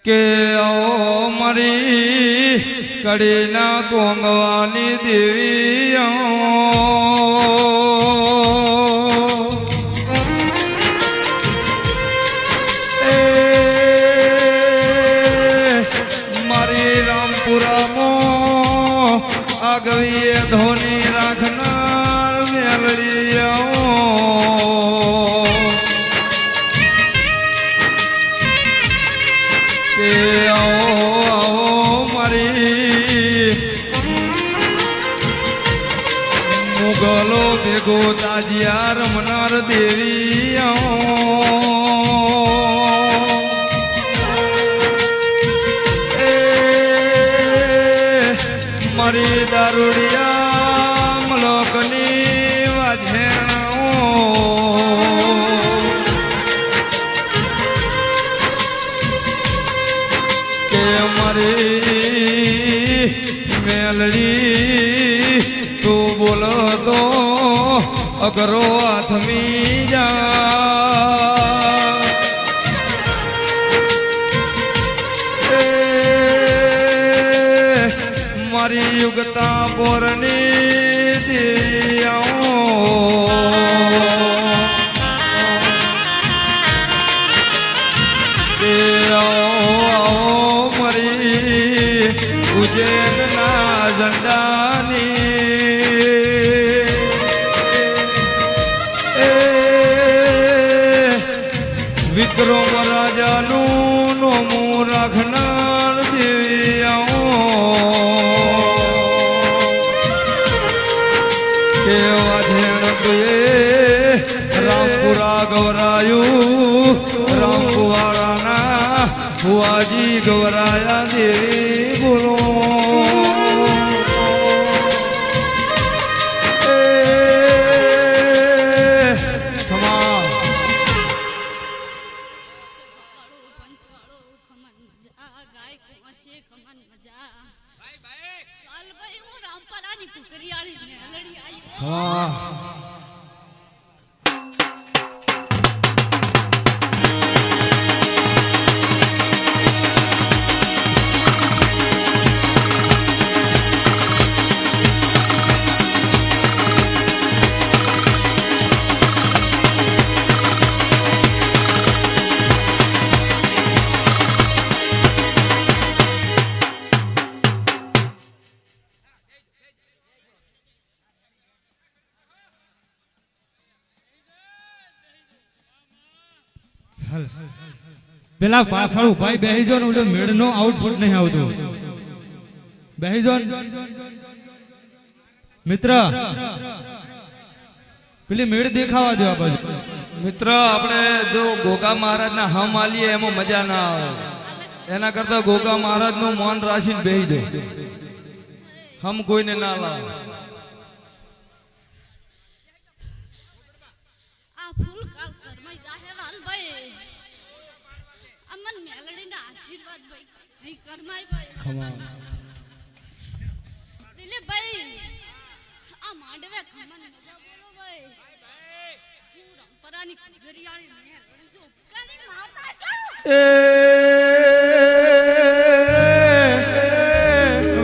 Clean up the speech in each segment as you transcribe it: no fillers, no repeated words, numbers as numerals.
કે ઓ મારી કડીના કોંગવાની દેવીઓ મારી રામપુરામાં આગવીએ ધોની રાખનાર મેલડીઓ કે આવો મારી મુગલો ભેગો તાજિયા રમનાર દેવી મારી દારૂડિયા મલોકની વાજે મેલડી તું બોલો તો અગરો હાથમી જા મારી યુગતા પોરની દિયાઓ ઉજ્જૈન ના ઝંડાની વિક્રમ રાજાનું નોમું રાખનાર દેવીઓ કેવા ધેણ રામપુરા ગવરાયું રામપુવાળાના ભુવાજી ગવરાયા દેવી બોલો પેલા પાછળ ભાઈ બેહીજો ને મેળ નો આઉટપુટ નહીં આવતું બેહીજો મિત્ર પેલી મેળ દેખાવા દો આ બાજુ મિત્ર આપણે જો ગોગા મહારાજ ના હમ આલીએ એમાં મજા ના આવે એના કરતા ગોગા મહારાજ નું મૌન રાખીને બેહી જાય હમ કોઈને ના લાવે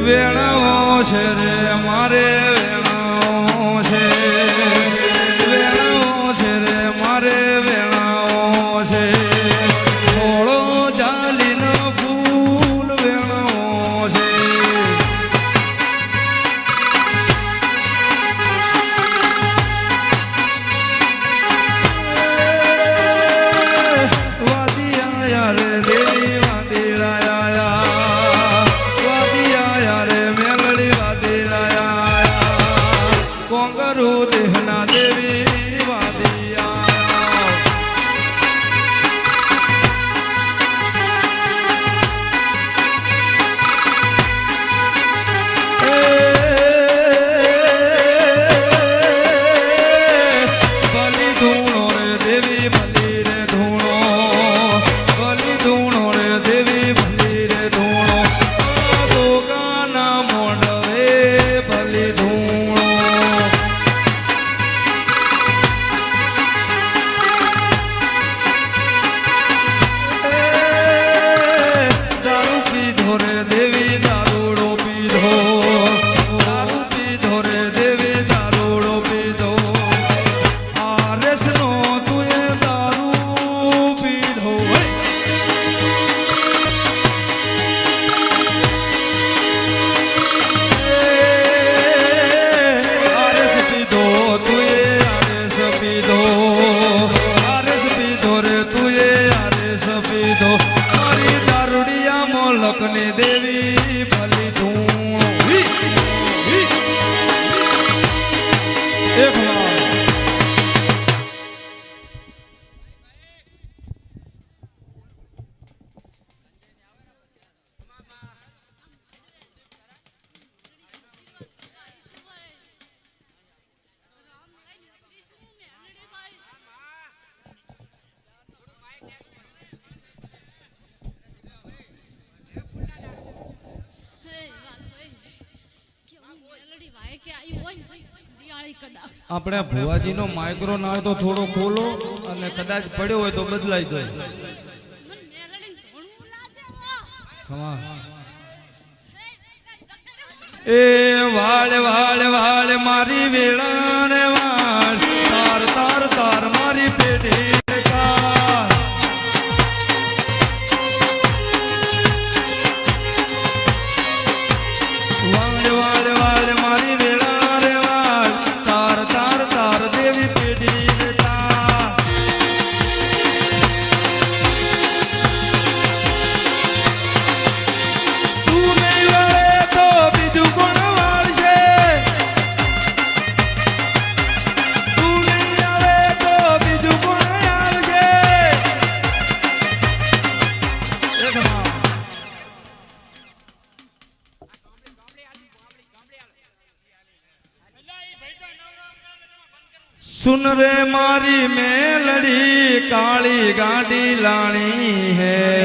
વેણાઓ છે રે મારે વેણાઓ છે વેણાઓ છે રે મારે વેણાઓ છે થોડો જાલીનો ફૂલ વેણાઓ છે વાદિયા રે દેવી વાદિયા વાદિયા રે મેલડી વાદિયા કોંગરુ દેહના દેવી વાદિયા બલી ધૂણો રે દેવી બલી રે ધૂણો બલી ધૂણો રે તો મારી દારૂડિયા મોલકની દેવી ભલી તું એક વાર આપણે ભુવાજીનો માઇક્રો ના હોય તો થોડો ખોલો અને કદાચ પડ્યો હોય તો બદલાઈ દો એ વાળ વાળ વાળ મારી વેળા ને વાળ તાર તાર તાર મારી પેઢી વાળ વાળ વાળ મારી વેળા રે વાળ તાર તાર તાર દેવી પેઢી તું નહીં વળે તો બીજું કોણ વાળશે તું નહીં આવે તો બીજું કોણ આવશે सुन रे मारी मेलड़ी काली गाड़ी लानी है